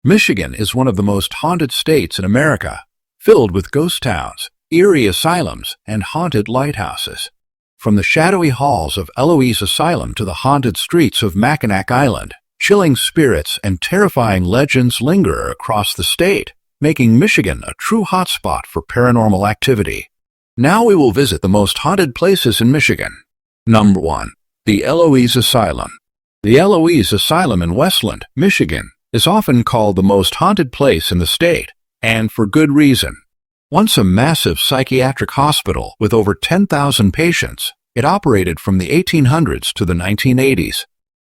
Michigan is one of the most haunted states in America, filled with ghost towns, eerie asylums, and haunted lighthouses. From the shadowy halls of Eloise Asylum to the haunted streets of Machinak Island, chilling spirits and terrifying legends linger across the state, making Michigan a true hotspot for paranormal activity. Now we will visit the most haunted places in Michigan. Number 1. The Eloise Asylum. The Eloise Asylum in Westland, Michigan, is often called the most haunted place in the state, and for good reason. Once a massive psychiatric hospital with over 10,000 patients, it operated from the 1800s to the 1980s.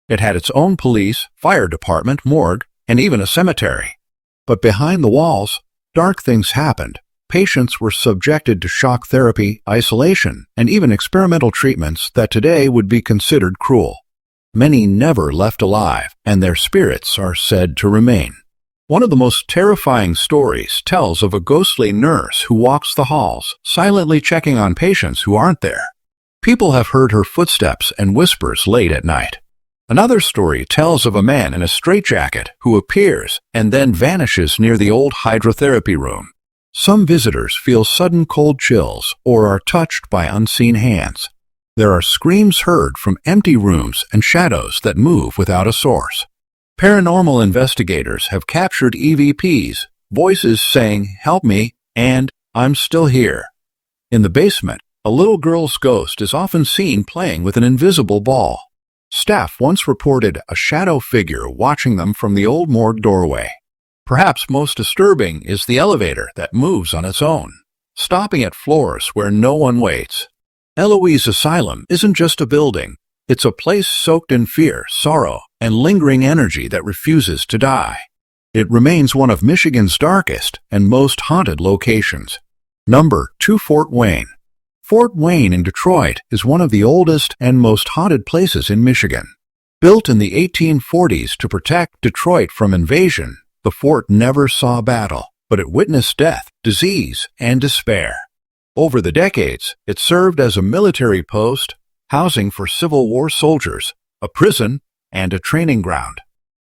It had its own police, fire department, morgue, and even a cemetery. But behind the walls, dark things happened. Patients were subjected to shock therapy, isolation, and even experimental treatments that today would be considered cruel. Many never left alive, and their spirits are said to remain. One of the most terrifying stories tells of a ghostly nurse who walks the halls, silently checking on patients who aren't there. People have heard her footsteps and whispers late at night. Another story tells of a man in a straitjacket who appears and then vanishes near the old hydrotherapy room. Some visitors feel sudden cold chills or are touched by unseen hands. There are screams heard from empty rooms and shadows that move without a source. Paranormal investigators have captured EVPs, voices saying, "Help me," and "I'm still here." In the basement, a little girl's ghost is often seen playing with an invisible ball. Staff once reported a shadow figure watching them from the old morgue doorway. Perhaps most disturbing is the elevator that moves on its own, stopping at floors where no one waits. Eloise Asylum isn't just a building. It's a place soaked in fear, sorrow, and lingering energy that refuses to die. It remains one of Michigan's darkest and most haunted locations. Number 2. Fort Wayne. Fort Wayne in Detroit is one of the oldest and most haunted places in Michigan. Built in the 1840s to protect Detroit from invasion, the fort never saw battle, but it witnessed death, disease, and despair. Over the decades, it served as a military post, housing for Civil War soldiers, a prison, and a training ground.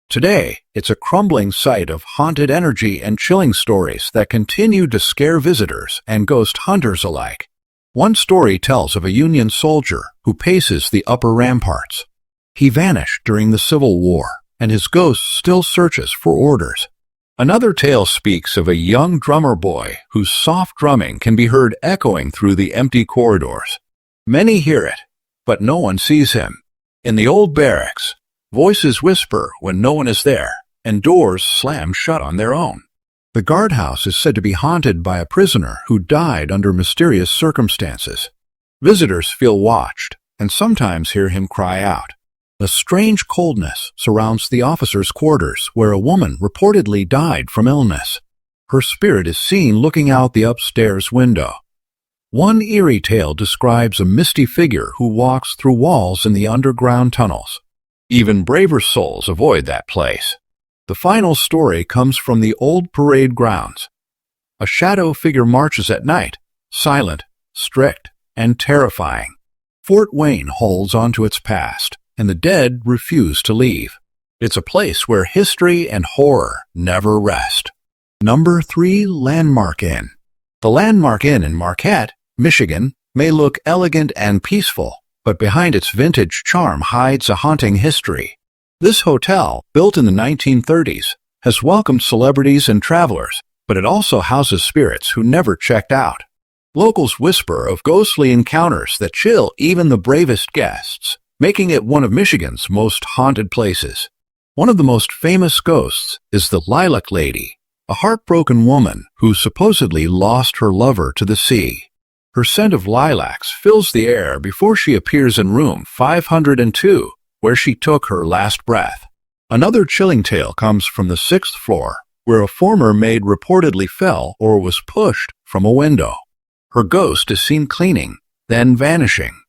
Today, it's a crumbling site of haunted energy and chilling stories that continue to scare visitors and ghost hunters alike. One story tells of a Union soldier who paces the upper ramparts. He vanished during the Civil War, and his ghost still searches for orders. Another tale speaks of a young drummer boy whose soft drumming can be heard echoing through the empty corridors. Many hear it, but no one sees him. In the old barracks, voices whisper when no one is there, and doors slam shut on their own. The guardhouse is said to be haunted by a prisoner who died under mysterious circumstances. Visitors feel watched, and sometimes hear him cry out. A strange coldness surrounds the officers' quarters where a woman reportedly died from illness. Her spirit is seen looking out the upstairs window. One eerie tale describes a misty figure who walks through walls in the underground tunnels. Even braver souls avoid that place. The final story comes from the old parade grounds. A shadow figure marches at night, silent, strict, and terrifying. Fort Wayne holds onto its past, and the dead refuse to leave. It's a place where history and horror never rest. Number 3. Landmark Inn. The Landmark Inn in Marquette, Michigan, may look elegant and peaceful, but behind its vintage charm hides a haunting history. This hotel, built in the 1930s, has welcomed celebrities and travelers, but it also houses spirits who never checked out. Locals whisper of ghostly encounters that chill even the bravest guests, making it one of Michigan's most haunted places. One of the most famous ghosts is the Lilac Lady, a heartbroken woman who supposedly lost her lover to the sea. Her scent of lilacs fills the air before she appears in room 502, where she took her last breath. Another chilling tale comes from the 6th floor, where a former maid reportedly fell or was pushed from a window. Her ghost is seen cleaning, then vanishing.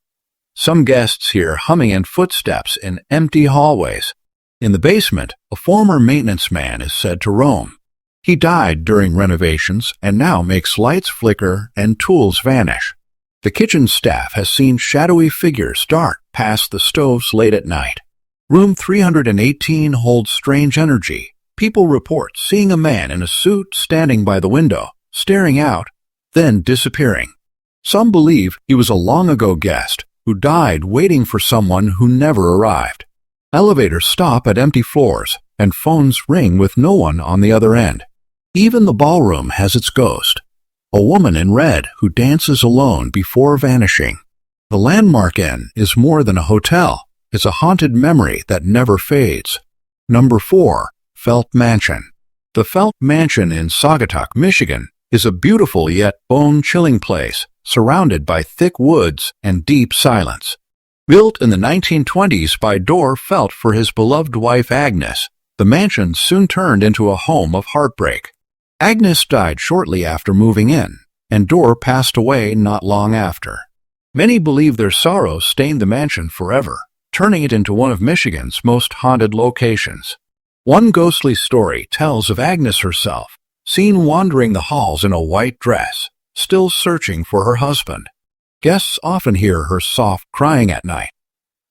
Some guests hear humming and footsteps in empty hallways. In the basement, a former maintenance man is said to roam. He died during renovations and now makes lights flicker and tools vanish. The kitchen staff has seen shadowy figures dart past the stoves late at night. Room 318 holds strange energy, People report seeing a man in a suit standing by the window, staring out, then disappearing. Some believe he was a long-ago guest who died waiting for someone who never arrived. Elevators stop at empty floors, and phones ring with no one on the other end. Even the ballroom has its ghost, a woman in red who dances alone before vanishing. The Landmark Inn is more than a hotel. It's a haunted memory that never fades. Number 4. Felt Mansion. The Felt Mansion in Saugatuck, Michigan, is a beautiful yet bone-chilling place surrounded by thick woods and deep silence. Built in the 1920s by Dorr Felt for his beloved wife Agnes, the mansion soon turned into a home of heartbreak. Agnes died shortly after moving in, and Dorr passed away not long after. Many believe their sorrow stained the mansion forever, turning it into one of Michigan's most haunted locations. One ghostly story tells of Agnes herself, seen wandering the halls in a white dress, still searching for her husband. Guests often hear her soft crying at night.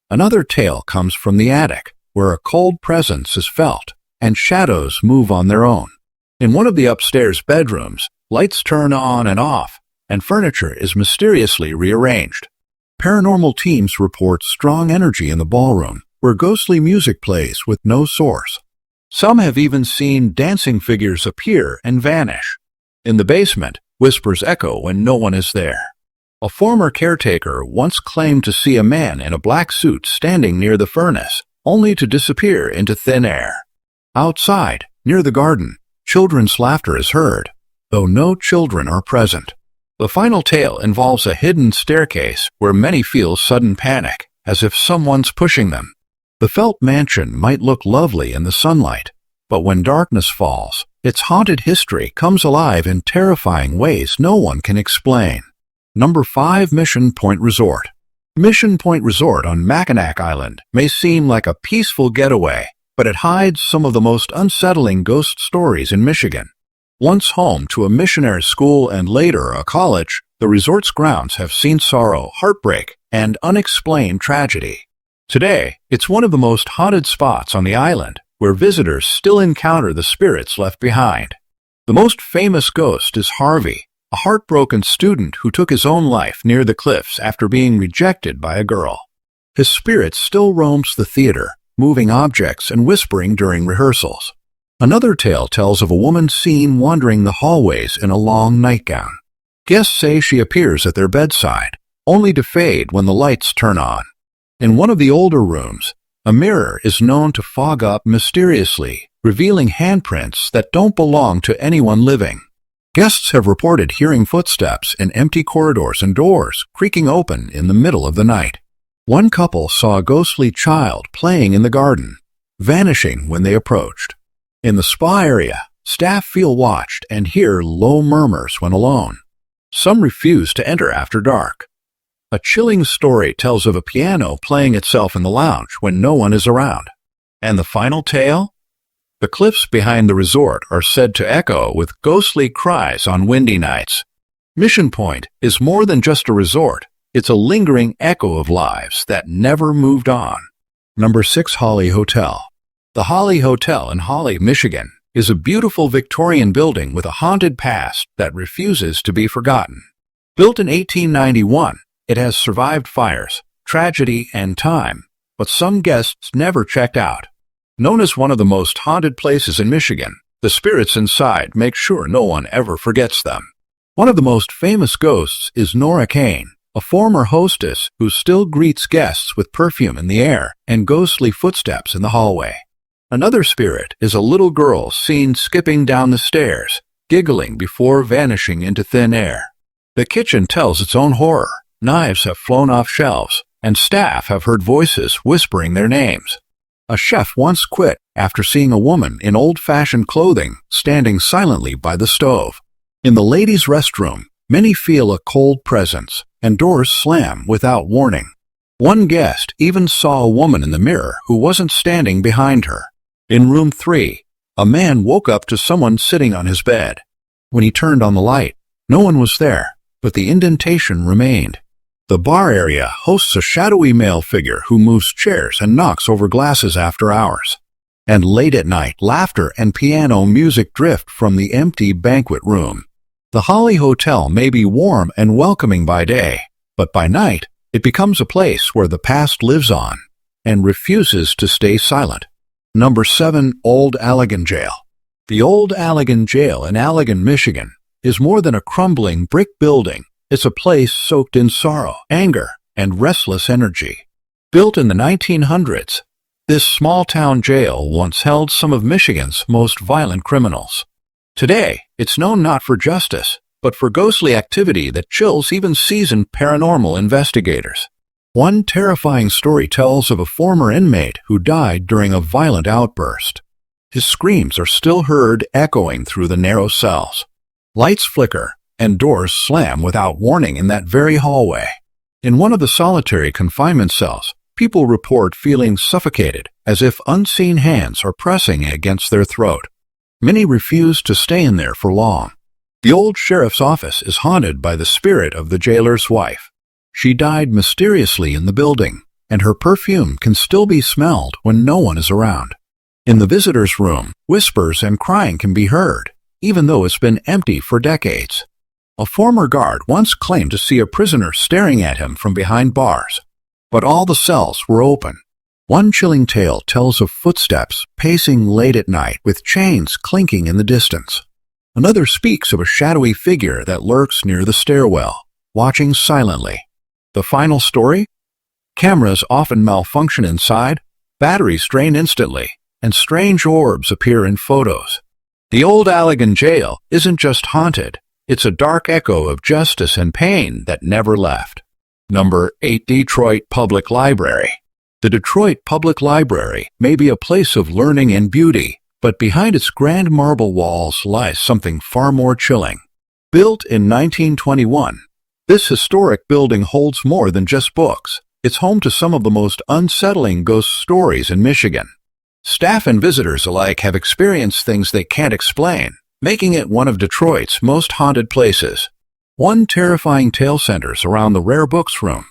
Another tale comes from the attic, where a cold presence is felt, and shadows move on their own. In one of the upstairs bedrooms, lights turn on and off, and furniture is mysteriously rearranged. Paranormal teams report strong energy in the ballroom, where ghostly music plays with no source. Some have even seen dancing figures appear and vanish. In the basement, whispers echo when no one is there. A former caretaker once claimed to see a man in a black suit standing near the furnace, only to disappear into thin air. Outside, near the garden, children's laughter is heard, though no children are present. The final tale involves a hidden staircase where many feel sudden panic, as if someone's pushing them. The Felt Mansion might look lovely in the sunlight, but when darkness falls, its haunted history comes alive in terrifying ways no one can explain. Number 5. Mission Point Resort. Mission Point Resort on Machinak Island may seem like a peaceful getaway, but it hides some of the most unsettling ghost stories in Michigan. Once home to a missionary school and later a college, the resort's grounds have seen sorrow, heartbreak, and unexplained tragedy. Today, it's one of the most haunted spots on the island, where visitors still encounter the spirits left behind. The most famous ghost is Harvey, a heartbroken student who took his own life near the cliffs after being rejected by a girl. His spirit still roams the theater, moving objects and whispering during rehearsals. Another tale tells of a woman seen wandering the hallways in a long nightgown. Guests say she appears at their bedside, only to fade when the lights turn on. In one of the older rooms, a mirror is known to fog up mysteriously, revealing handprints that don't belong to anyone living. Guests have reported hearing footsteps in empty corridors and doors creaking open in the middle of the night. One couple saw a ghostly child playing in the garden, vanishing when they approached. In the spa area, staff feel watched and hear low murmurs when alone. Some refuse to enter after dark. A chilling story tells of a piano playing itself in the lounge when no one is around. And the final tale? The cliffs behind the resort are said to echo with ghostly cries on windy nights. Mission Point is more than just a resort. It's a lingering echo of lives that never moved on. Number 6. Holly Hotel. The Holly Hotel in Holly, Michigan, is a beautiful Victorian building with a haunted past that refuses to be forgotten. Built in 1891, it has survived fires, tragedy, and time, but some guests never checked out. Known as one of the most haunted places in Michigan, the spirits inside make sure no one ever forgets them. One of the most famous ghosts is Nora Kane, a former hostess who still greets guests with perfume in the air and ghostly footsteps in the hallway. Another spirit is a little girl seen skipping down the stairs, giggling before vanishing into thin air. The kitchen tells its own horror. Knives have flown off shelves, and staff have heard voices whispering their names. A chef once quit after seeing a woman in old-fashioned clothing standing silently by the stove. In the ladies' restroom, many feel a cold presence, and doors slam without warning. One guest even saw a woman in the mirror who wasn't standing behind her. In room 3, a man woke up to someone sitting on his bed. When he turned on the light, no one was there, but the indentation remained. The bar area hosts a shadowy male figure who moves chairs and knocks over glasses after hours. And late at night, laughter and piano music drift from the empty banquet room. The Holly Hotel may be warm and welcoming by day, but by night, it becomes a place where the past lives on and refuses to stay silent. Number 7. Old Alligan Jail. The Old Alligan Jail in Alligan, Michigan, is more than a crumbling brick building. It's a place soaked in sorrow, anger, and restless energy. Built in the 1900s, this small-town jail once held some of Michigan's most violent criminals. Today, it's known not for justice, but for ghostly activity that chills even seasoned paranormal investigators. One terrifying story tells of a former inmate who died during a violent outburst. His screams are still heard echoing through the narrow cells. Lights flicker, and doors slam without warning in that very hallway. In one of the solitary confinement cells, people report feeling suffocated, as if unseen hands are pressing against their throat. Many refuse to stay in there for long. The old sheriff's office is haunted by the spirit of the jailer's wife. She died mysteriously in the building, and her perfume can still be smelled when no one is around. In the visitor's room, whispers and crying can be heard, even though it's been empty for decades. A former guard once claimed to see a prisoner staring at him from behind bars, but all the cells were open. One chilling tale tells of footsteps pacing late at night with chains clinking in the distance. Another speaks of a shadowy figure that lurks near the stairwell, watching silently. The final story? Cameras often malfunction inside, batteries drain instantly, and strange orbs appear in photos. The Old Alligan Jail isn't just haunted, it's a dark echo of justice and pain that never left. Number 8. Detroit Public Library. The Detroit Public Library may be a place of learning and beauty, but behind its grand marble walls lies something far more chilling. Built in 1921, this historic building holds more than just books. It's home to some of the most unsettling ghost stories in Michigan. Staff and visitors alike have experienced things they can't explain, making it one of Detroit's most haunted places. One terrifying tale centers around the rare books room.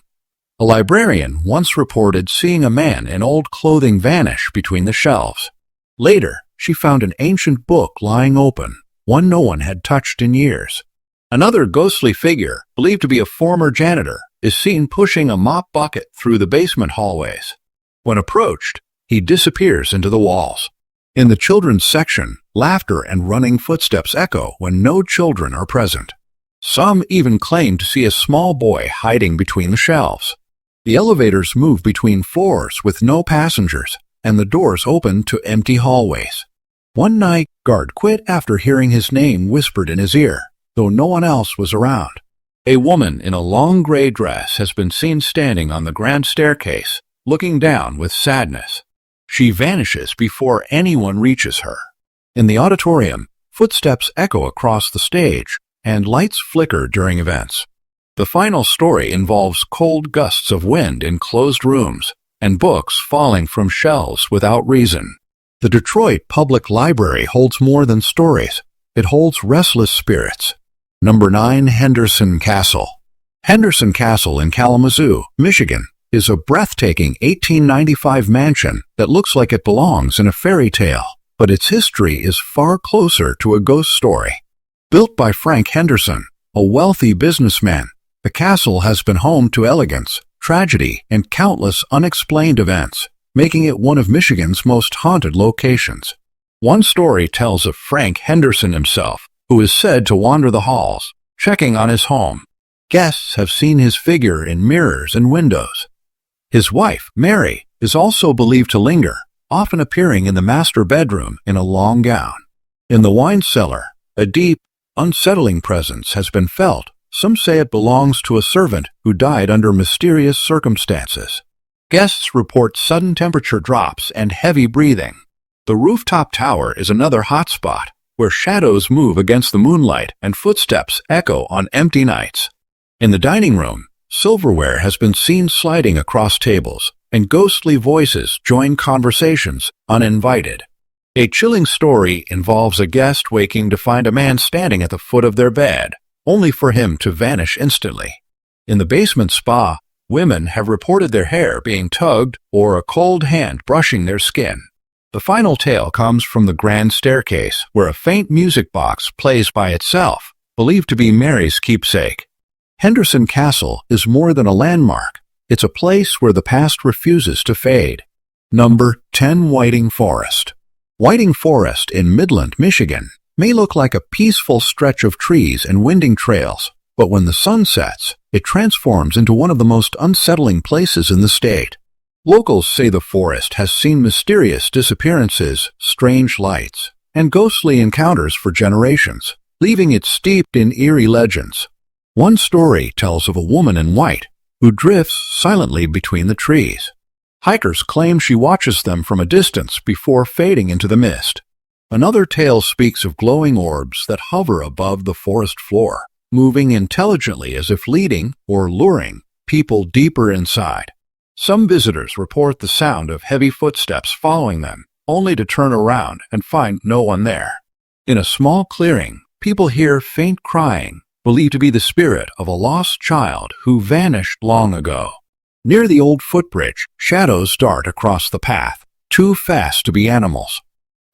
A librarian once reported seeing a man in old clothing vanish between the shelves. Later, she found an ancient book lying open, one no one had touched in years. Another ghostly figure, believed to be a former janitor, is seen pushing a mop bucket through the basement hallways. When approached, he disappears into the walls. In the children's section, laughter and running footsteps echo when no children are present. Some even claim to see a small boy hiding between the shelves. The elevators move between floors with no passengers, and the doors open to empty hallways. One night, guard quit after hearing his name whispered in his ear, though no one else was around. A woman in a long gray dress has been seen standing on the grand staircase, looking down with sadness. She vanishes before anyone reaches her. In the auditorium, footsteps echo across the stage, and lights flicker during events. The final story involves cold gusts of wind in closed rooms, and books falling from shelves without reason. The Detroit Public Library holds more than stories. It holds restless spirits. Number 9. Henderson Castle. Henderson Castle in Kalamazoo, Michigan, is a breathtaking 1895 mansion that looks like it belongs in a fairy tale, but its history is far closer to a ghost story. Built by Frank Henderson, a wealthy businessman, the castle has been home to elegance, tragedy, and countless unexplained events, making it one of Michigan's most haunted locations. One story tells of Frank Henderson himself, who is said to wander the halls, checking on his home. Guests have seen his figure in mirrors and windows. His wife, Mary, is also believed to linger, often appearing in the master bedroom in a long gown. In the wine cellar, a deep, unsettling presence has been felt. Some say it belongs to a servant who died under mysterious circumstances. Guests report sudden temperature drops and heavy breathing. The rooftop tower is another hotspot, where shadows move against the moonlight and footsteps echo on empty nights. In the dining room, silverware has been seen sliding across tables, and ghostly voices join conversations uninvited. A chilling story involves a guest waking to find a man standing at the foot of their bed, only for him to vanish instantly. In the basement spa, women have reported their hair being tugged or a cold hand brushing their skin. The final tale comes from the grand staircase, where a faint music box plays by itself, believed to be Mary's keepsake. Henderson Castle is more than a landmark. It's a place where the past refuses to fade. Number 10. Whiting Forest. Whiting Forest in Midland, Michigan, may look like a peaceful stretch of trees and winding trails, but when the sun sets, it transforms into one of the most unsettling places in the state. Locals say the forest has seen mysterious disappearances, strange lights, and ghostly encounters for generations, leaving it steeped in eerie legends. One story tells of a woman in white who drifts silently between the trees. Hikers claim she watches them from a distance before fading into the mist. Another tale speaks of glowing orbs that hover above the forest floor, moving intelligently as if leading or luring people deeper inside. Some visitors report the sound of heavy footsteps following them, only to turn around and find no one there. In a small clearing, people hear faint crying, believed to be the spirit of a lost child who vanished long ago. Near the old footbridge, shadows dart across the path, too fast to be animals.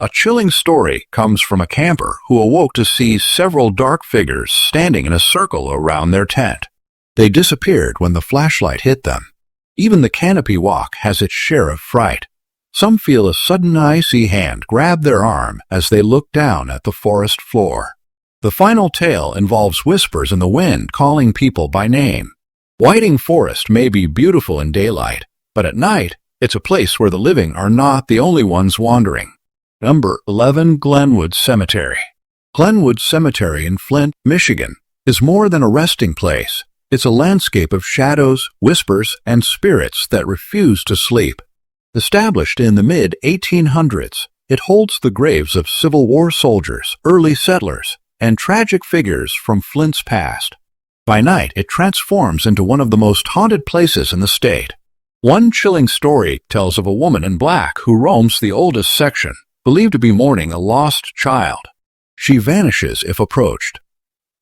A chilling story comes from a camper who awoke to see several dark figures standing in a circle around their tent. They disappeared when the flashlight hit them. Even the canopy walk has its share of fright. Some feel a sudden icy hand grab their arm as they look down at the forest floor. The final tale involves whispers in the wind calling people by name. Whiting Forest may be beautiful in daylight, but at night, it's a place where the living are not the only ones wandering. Number 11. Glenwood Cemetery. Glenwood Cemetery in Flint, Michigan, is more than a resting place. It's a landscape of shadows, whispers, and spirits that refuse to sleep. Established in the mid-1800s, it holds the graves of Civil War soldiers, early settlers, and tragic figures from Flint's past. By night, it transforms into one of the most haunted places in the state. One chilling story tells of a woman in black who roams the oldest section, believed to be mourning a lost child. She vanishes if approached.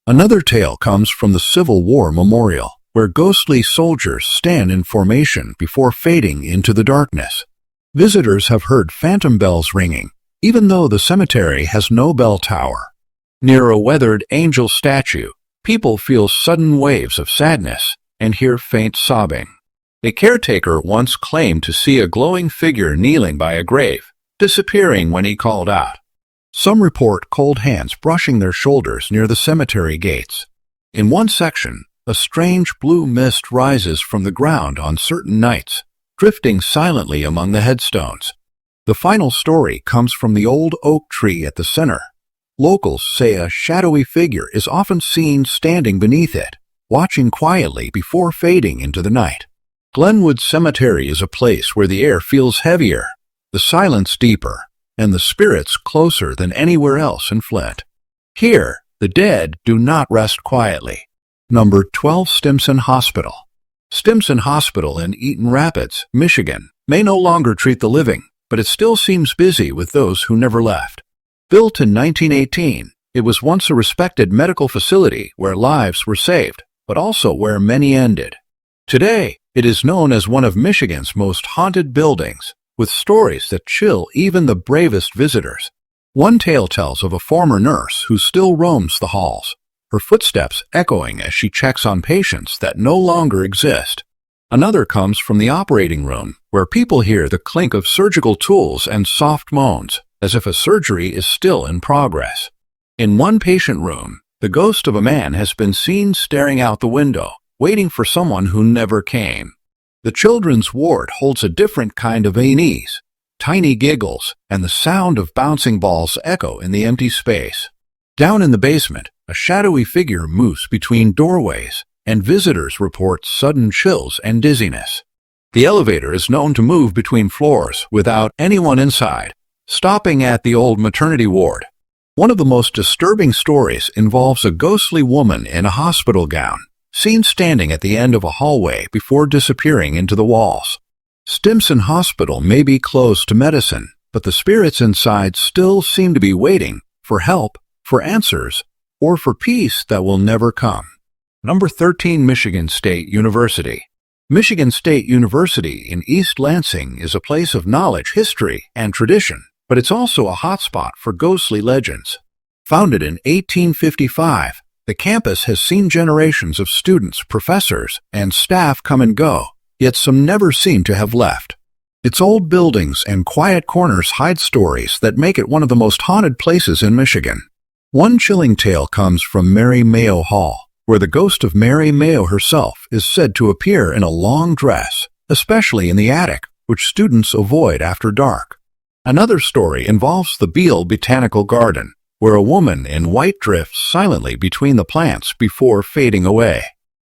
Another tale comes from the Civil War Memorial, where ghostly soldiers stand in formation before fading into the darkness. Visitors have heard phantom bells ringing, even though the cemetery has no bell tower. Near a weathered angel statue, people feel sudden waves of sadness and hear faint sobbing. A caretaker once claimed to see a glowing figure kneeling by a grave, disappearing when he called out. Some report cold hands brushing their shoulders near the cemetery gates. In one section, a strange blue mist rises from the ground on certain nights, drifting silently among the headstones. The final story comes from the old oak tree at the center. Locals say a shadowy figure is often seen standing beneath it, watching quietly before fading into the night. Glenwood Cemetery is a place where the air feels heavier, the silence deeper, and the spirits closer than anywhere else in Flint. Here, the dead do not rest quietly. Number 12. Stimson Hospital. Stimson Hospital in Eaton Rapids, Michigan, may no longer treat the living, but it still seems busy with those who never left. Built in 1918, it was once a respected medical facility where lives were saved, but also where many ended. Today, it is known as one of Michigan's most haunted buildings, with stories that chill even the bravest visitors. One tale tells of a former nurse who still roams the halls, her footsteps echoing as she checks on patients that no longer exist. Another comes from the operating room, where people hear the clink of surgical tools and soft moans, as if a surgery is still in progress. In one patient room, the ghost of a man has been seen staring out the window, waiting for someone who never came. The children's ward holds a different kind of unease. Tiny giggles and the sound of bouncing balls echo in the empty space. Down in the basement, a shadowy figure moves between doorways, and visitors report sudden chills and dizziness. The elevator is known to move between floors without anyone inside, stopping at the old maternity ward. One of the most disturbing stories involves a ghostly woman in a hospital gown, seen standing at the end of a hallway before disappearing into the walls. Stimson Hospital may be closed to medicine, but the spirits inside still seem to be waiting for help, for answers, or for peace that will never come. Number 13. Michigan State University. Michigan State University in East Lansing is a place of knowledge, history, and tradition, but it's also a hotspot for ghostly legends. Founded in 1855, the campus has seen generations of students, professors, and staff come and go, yet some never seem to have left. Its old buildings and quiet corners hide stories that make it one of the most haunted places in Michigan. One chilling tale comes from Mary Mayo Hall, where the ghost of Mary Mayo herself is said to appear in a long dress, especially in the attic, which students avoid after dark. Another story involves the Beale Botanical Garden, where a woman in white drifts silently between the plants before fading away.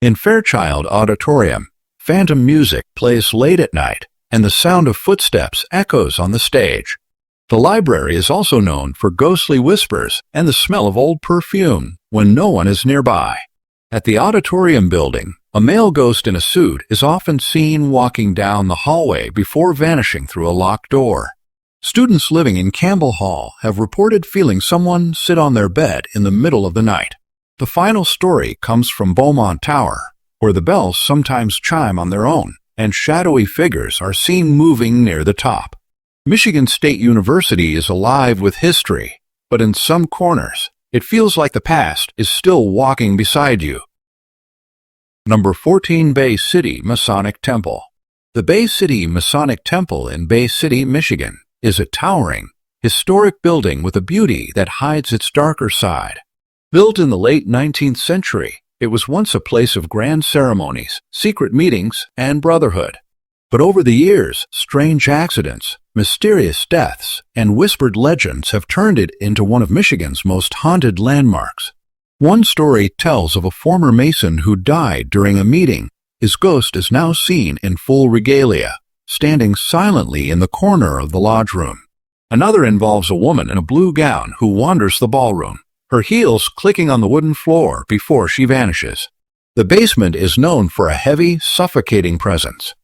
In Fairchild Auditorium, phantom music plays late at night, and the sound of footsteps echoes on the stage. The library is also known for ghostly whispers and the smell of old perfume when no one is nearby. At the auditorium building, a male ghost in a suit is often seen walking down the hallway before vanishing through a locked door. Students living in Campbell Hall have reported feeling someone sit on their bed in the middle of the night. The final story comes from Beaumont Tower, where the bells sometimes chime on their own, and shadowy figures are seen moving near the top. Michigan State University is alive with history, but in some corners, it feels like the past is still walking beside you. Number 14. Bay City Masonic Temple. The Bay City Masonic Temple in Bay City, Michigan, is a towering, historic building with a beauty that hides its darker side. Built in the late 19th century, it was once a place of grand ceremonies, secret meetings, and brotherhood. But over the years, strange accidents, mysterious deaths, and whispered legends have turned it into one of Michigan's most haunted landmarks. One story tells of a former Mason who died during a meeting. His ghost is now seen in full regalia, standing silently in the corner of the lodge room. Another involves a woman in a blue gown who wanders the ballroom, her heels clicking on the wooden floor before she vanishes. The basement is known for a heavy, suffocating presence.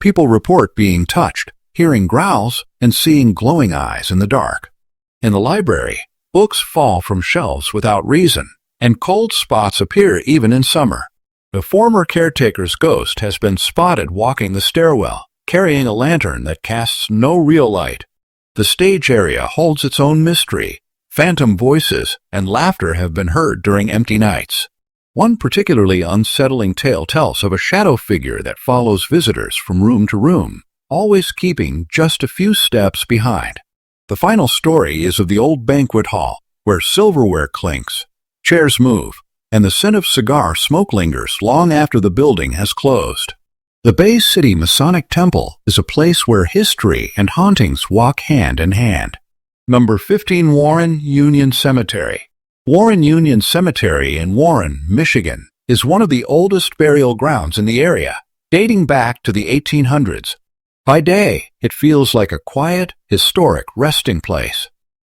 People report being touched, hearing growls, and seeing glowing eyes in the dark. In the library, books fall from shelves without reason, and cold spots appear even in summer. The former caretaker's ghost has been spotted walking the stairwell, carrying a lantern that casts no real light. The stage area holds its own mystery. Phantom voices and laughter have been heard during empty nights. One particularly unsettling tale tells of a shadow figure that follows visitors from room to room, always keeping just a few steps behind. The final story is of the old banquet hall, where silverware clinks, chairs move, and the scent of cigar smoke lingers long after the building has closed. The Bay City Masonic Temple is a place where history and hauntings walk hand in hand. Number 15. Warren Union Cemetery. Warren Union Cemetery in Warren, Michigan, is one of the oldest burial grounds in the area, dating back to the 1800s. By day, it feels like a quiet, historic resting place.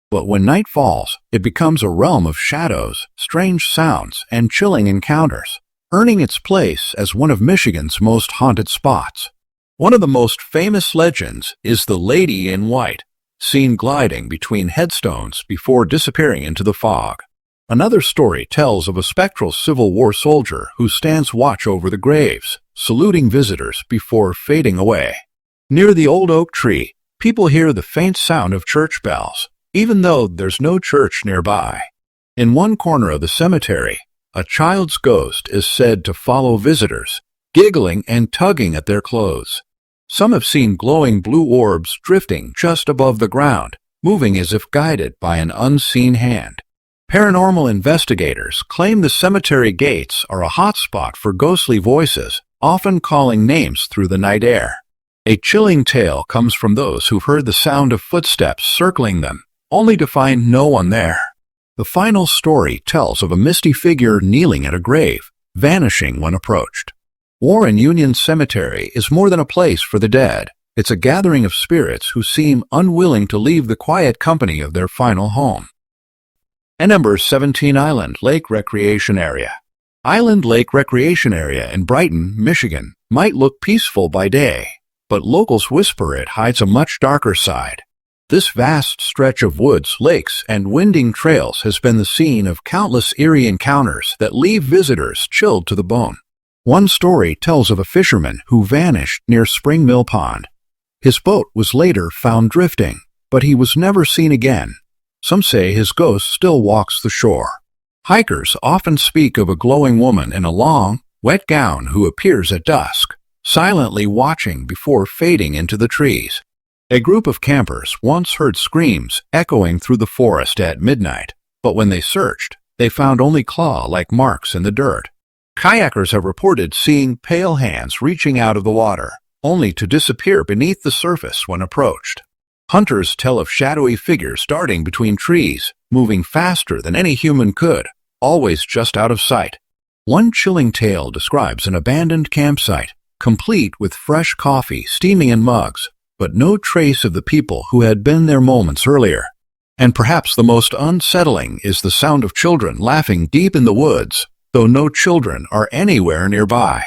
But when night falls, it becomes a realm of shadows, strange sounds, and chilling encounters, earning its place as one of Michigan's most haunted spots. One of the most famous legends is the Lady in White, seen gliding between headstones before disappearing into the fog. Another story tells of a spectral Civil War soldier who stands watch over the graves, saluting visitors before fading away. Near the old oak tree, people hear the faint sound of church bells, even though there's no church nearby. In one corner of the cemetery, a child's ghost is said to follow visitors, giggling and tugging at their clothes. Some have seen glowing blue orbs drifting just above the ground, moving as if guided by an unseen hand. Paranormal investigators claim the cemetery gates are a hotspot for ghostly voices, often calling names through the night air. A chilling tale comes from those who've heard the sound of footsteps circling them, only to find no one there. The final story tells of a misty figure kneeling at a grave, vanishing when approached. Warren Union Cemetery is more than a place for the dead. It's a gathering of spirits who seem unwilling to leave the quiet company of their final home. And number 17. Island Lake Recreation Area. Island Lake Recreation Area in Brighton, Michigan, might look peaceful by day, but locals whisper it hides a much darker side. This vast stretch of woods, lakes, and winding trails has been the scene of countless eerie encounters that leave visitors chilled to the bone. One story tells of a fisherman who vanished near Spring Mill Pond. His boat was later found drifting, but he was never seen again. Some say his ghost still walks the shore. Hikers often speak of a glowing woman in a long, wet gown who appears at dusk, silently watching before fading into the trees. A group of campers once heard screams echoing through the forest at midnight, but when they searched, they found only claw-like marks in the dirt. Kayakers have reported seeing pale hands reaching out of the water, only to disappear beneath the surface when approached. Hunters tell of shadowy figures darting between trees, moving faster than any human could, always just out of sight. One chilling tale describes an abandoned campsite, complete with fresh coffee steaming in mugs, but no trace of the people who had been there moments earlier. And perhaps the most unsettling is the sound of children laughing deep in the woods, though no children are anywhere nearby.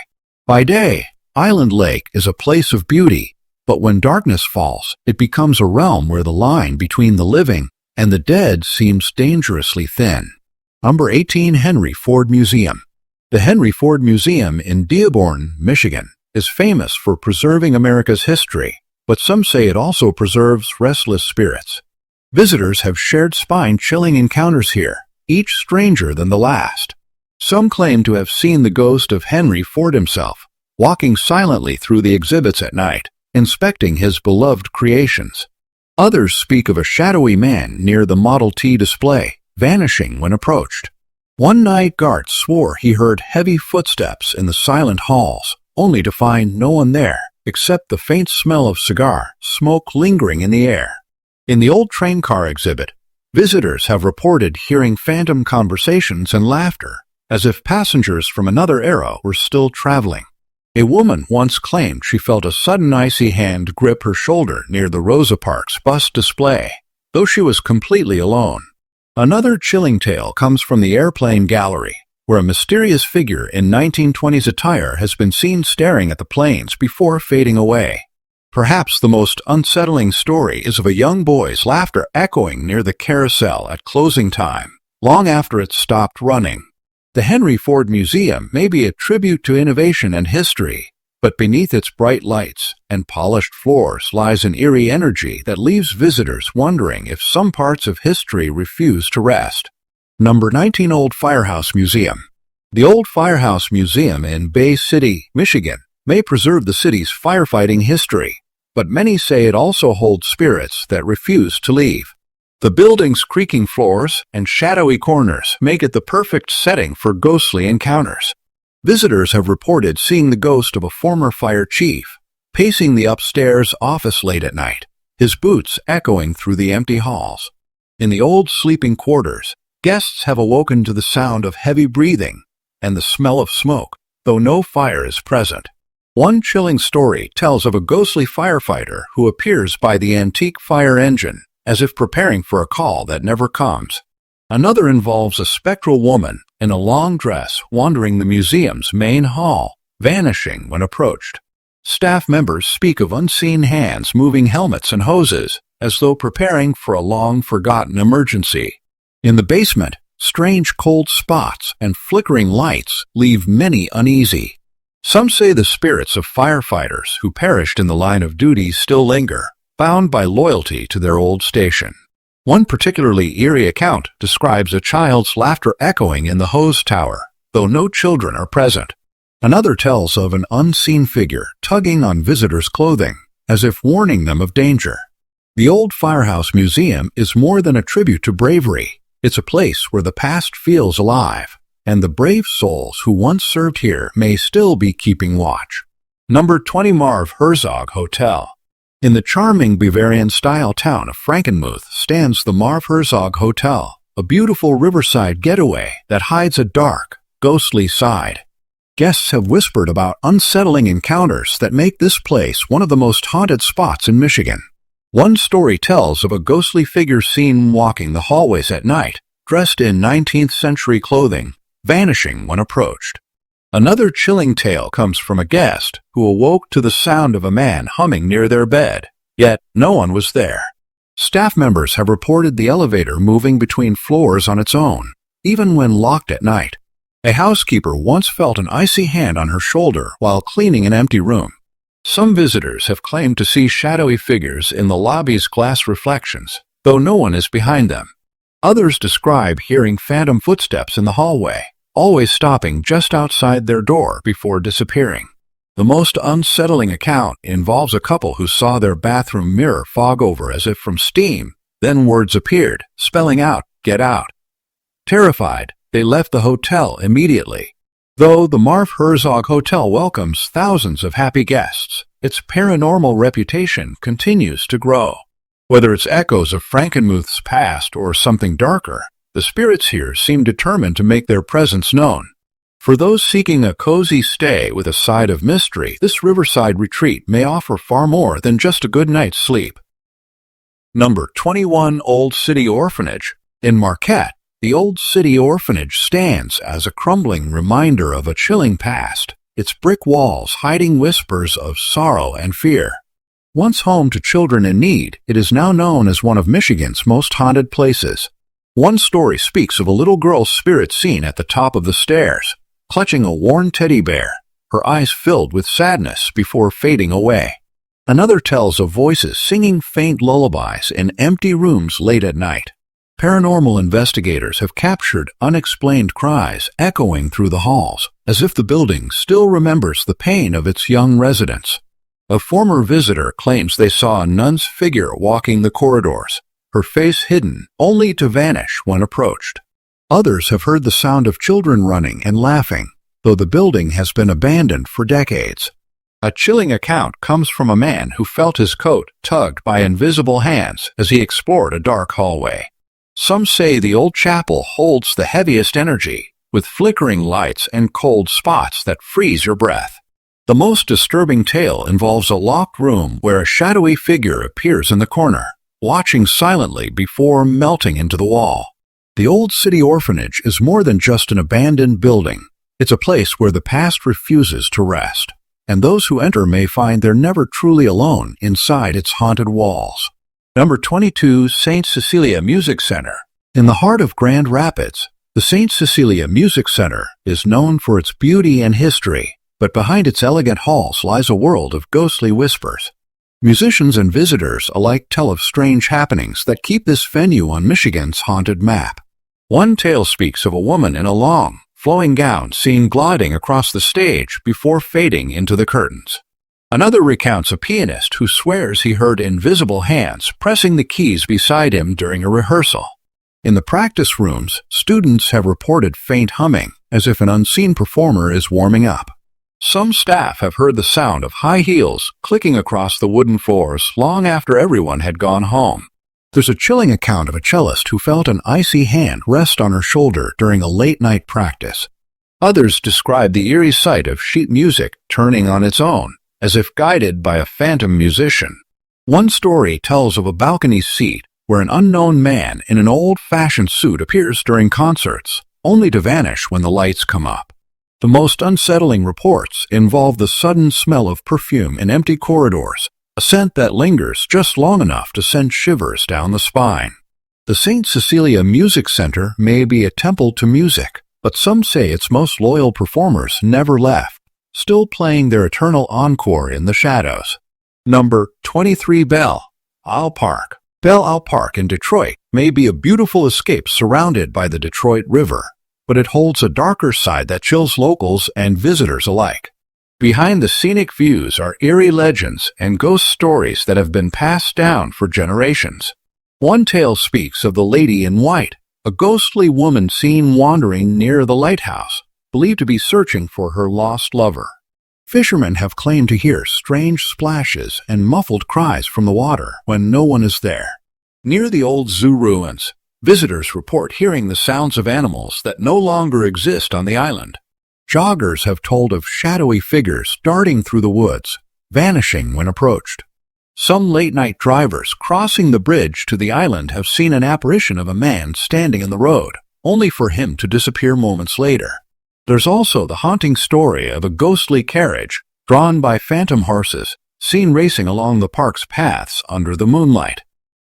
By day, Island Lake is a place of beauty, but when darkness falls, it becomes a realm where the line between the living and the dead seems dangerously thin. Number 18, Henry Ford Museum. The Henry Ford Museum in Dearborn, Michigan, is famous for preserving America's history, but some say it also preserves restless spirits. Visitors have shared spine-chilling encounters here, each stranger than the last. Some claim to have seen the ghost of Henry Ford himself, walking silently through the exhibits at night, inspecting his beloved creations. Others speak of a shadowy man near the Model T display, vanishing when approached. One night guard swore he heard heavy footsteps in the silent halls, only to find no one there, except the faint smell of cigar smoke lingering in the air. In the old train car exhibit, visitors have reported hearing phantom conversations and laughter, as if passengers from another era were still traveling. A woman once claimed she felt a sudden icy hand grip her shoulder near the Rosa Parks bus display, though she was completely alone. Another chilling tale comes from the Airplane Gallery, where a mysterious figure in 1920s attire has been seen staring at the planes before fading away. Perhaps the most unsettling story is of a young boy's laughter echoing near the carousel at closing time, long after it stopped running. The Henry Ford Museum may be a tribute to innovation and history, but beneath its bright lights and polished floors lies an eerie energy that leaves visitors wondering if some parts of history refuse to rest. Number 19, Old Firehouse Museum. The Old Firehouse Museum in Bay City, Michigan, may preserve the city's firefighting history, but many say it also holds spirits that refuse to leave. The building's creaking floors and shadowy corners make it the perfect setting for ghostly encounters. Visitors have reported seeing the ghost of a former fire chief, pacing the upstairs office late at night, his boots echoing through the empty halls. In the old sleeping quarters, guests have awoken to the sound of heavy breathing and the smell of smoke, though no fire is present. One chilling story tells of a ghostly firefighter who appears by the antique fire engine, as if preparing for a call that never comes. Another involves a spectral woman in a long dress wandering the museum's main hall, vanishing when approached. Staff members speak of unseen hands moving helmets and hoses, as though preparing for a long-forgotten emergency. In the basement, strange cold spots and flickering lights leave many uneasy. Some say the spirits of firefighters who perished in the line of duty still linger, bound by loyalty to their old station. One particularly eerie account describes a child's laughter echoing in the hose tower, though no children are present. Another tells of an unseen figure tugging on visitors' clothing, as if warning them of danger. The Old Firehouse Museum is more than a tribute to bravery. It's a place where the past feels alive, and the brave souls who once served here may still be keeping watch. Number 20, Marv Herszog Hotel. In the charming Bavarian-style town of Frankenmuth stands the Marv Herszog Hotel, a beautiful riverside getaway that hides a dark, ghostly side. Guests have whispered about unsettling encounters that make this place one of the most haunted spots in Michigan. One story tells of a ghostly figure seen walking the hallways at night, dressed in 19th century clothing, vanishing when approached. Another chilling tale comes from a guest who awoke to the sound of a man humming near their bed, yet no one was there. Staff members have reported the elevator moving between floors on its own, even when locked at night. A housekeeper once felt an icy hand on her shoulder while cleaning an empty room. Some visitors have claimed to see shadowy figures in the lobby's glass reflections, though no one is behind them. Others describe hearing phantom footsteps in the hallway, always stopping just outside their door before disappearing. The most unsettling account involves a couple who saw their bathroom mirror fog over as if from steam. Then words appeared, spelling out, "Get out." Terrified, they left the hotel immediately. Though the Marv Herszog Hotel welcomes thousands of happy guests, its paranormal reputation continues to grow. Whether it's echoes of Frankenmuth's past or something darker, the spirits here seem determined to make their presence known. For those seeking a cozy stay with a side of mystery, this riverside retreat may offer far more than just a good night's sleep. Number 21. Old City Orphanage. In Marquette, the Old City Orphanage stands as a crumbling reminder of a chilling past, its brick walls hiding whispers of sorrow and fear. Once home to children in need, it is now known as one of Michigan's most haunted places. One story speaks of a little girl's spirit seen at the top of the stairs, clutching a worn teddy bear, her eyes filled with sadness before fading away. Another tells of voices singing faint lullabies in empty rooms late at night. Paranormal investigators have captured unexplained cries echoing through the halls, as if the building still remembers the pain of its young residents. A former visitor claims they saw a nun's figure walking the corridors, her face hidden, only to vanish when approached. Others have heard the sound of children running and laughing, though the building has been abandoned for decades. A chilling account comes from a man who felt his coat tugged by invisible hands as he explored a dark hallway. Some say the old chapel holds the heaviest energy, with flickering lights and cold spots that freeze your breath. The most disturbing tale involves a locked room where a shadowy figure appears in the corner, watching silently before melting into the wall. The Old City Orphanage is more than just an abandoned building. It's a place where the past refuses to rest, and those who enter may find they're never truly alone inside its haunted walls. Number 22. St. Cecilia Music Center. In the heart of Grand Rapids, the St. Cecilia Music Center is known for its beauty and history, but behind its elegant halls lies a world of ghostly whispers. Musicians and visitors alike tell of strange happenings that keep this venue on Michigan's haunted map. One tale speaks of a woman in a long, flowing gown seen gliding across the stage before fading into the curtains. Another recounts a pianist who swears he heard invisible hands pressing the keys beside him during a rehearsal. In the practice rooms, students have reported faint humming, as if an unseen performer is warming up. Some staff have heard the sound of high heels clicking across the wooden floors long after everyone had gone home. There's a chilling account of a cellist who felt an icy hand rest on her shoulder during a late-night practice. Others describe the eerie sight of sheet music turning on its own, as if guided by a phantom musician. One story tells of a balcony seat where an unknown man in an old-fashioned suit appears during concerts, only to vanish when the lights come up. The most unsettling reports involve the sudden smell of perfume in empty corridors, a scent that lingers just long enough to send shivers down the spine. The St. Cecilia Music Center may be a temple to music, but some say its most loyal performers never left, still playing their eternal encore in the shadows. Number 23. Belle Isle Park. Belle Isle Park in Detroit may be a beautiful escape surrounded by the Detroit River, but it holds a darker side that chills locals and visitors alike. Behind the scenic views are eerie legends and ghost stories that have been passed down for generations. One tale speaks of the Lady in White, a ghostly woman seen wandering near the lighthouse, believed to be searching for her lost lover. Fishermen have claimed to hear strange splashes and muffled cries from the water when no one is there. Near the old zoo ruins, visitors report hearing the sounds of animals that no longer exist on the island. Joggers have told of shadowy figures darting through the woods, vanishing when approached. Some late-night drivers crossing the bridge to the island have seen an apparition of a man standing in the road, only for him to disappear moments later. There's also the haunting story of a ghostly carriage, drawn by phantom horses, seen racing along the park's paths under the moonlight.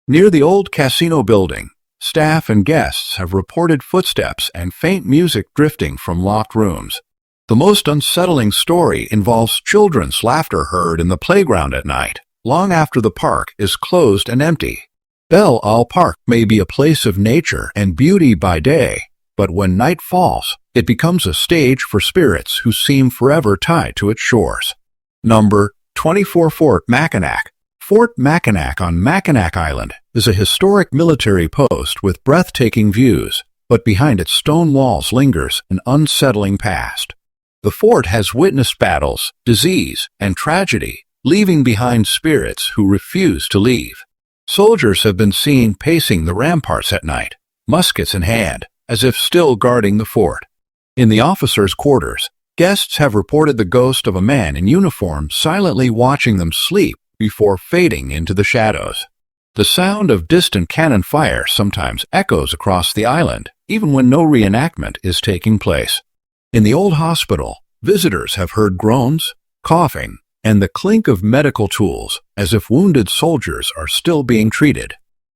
Near the old casino building, Staff and guests have reported footsteps and faint music drifting from locked rooms. The most unsettling story involves children's laughter heard in the playground at night, long after the park is closed and empty. Belle Isle Park may be a place of nature and beauty by day, but when night falls, it becomes a stage for spirits who seem forever tied to its shores. Number 24. Fort Machinak. Fort Machinak on Machinak Island is a historic military post with breathtaking views, but behind its stone walls lingers an unsettling past. The fort has witnessed battles, disease, and tragedy, leaving behind spirits who refuse to leave. Soldiers have been seen pacing the ramparts at night, muskets in hand, as if still guarding the fort. In the officers' quarters, guests have reported the ghost of a man in uniform silently watching them sleep before fading into the shadows. The sound of distant cannon fire sometimes echoes across the island, even when no reenactment is taking place. In the old hospital, visitors have heard groans, coughing, and the clink of medical tools, as if wounded soldiers are still being treated.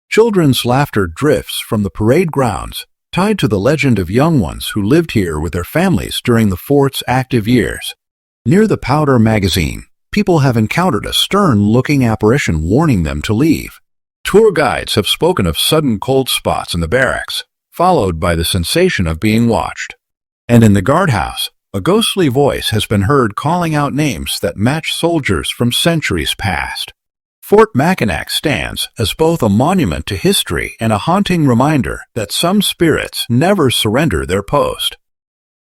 Children's laughter drifts from the parade grounds, tied to the legend of young ones who lived here with their families during the fort's active years. Near the powder magazine, people have encountered a stern-looking apparition warning them to leave. Tour guides have spoken of sudden cold spots in the barracks, followed by the sensation of being watched. And in the guardhouse, a ghostly voice has been heard calling out names that match soldiers from centuries past. Fort Machinak stands as both a monument to history and a haunting reminder that some spirits never surrender their post.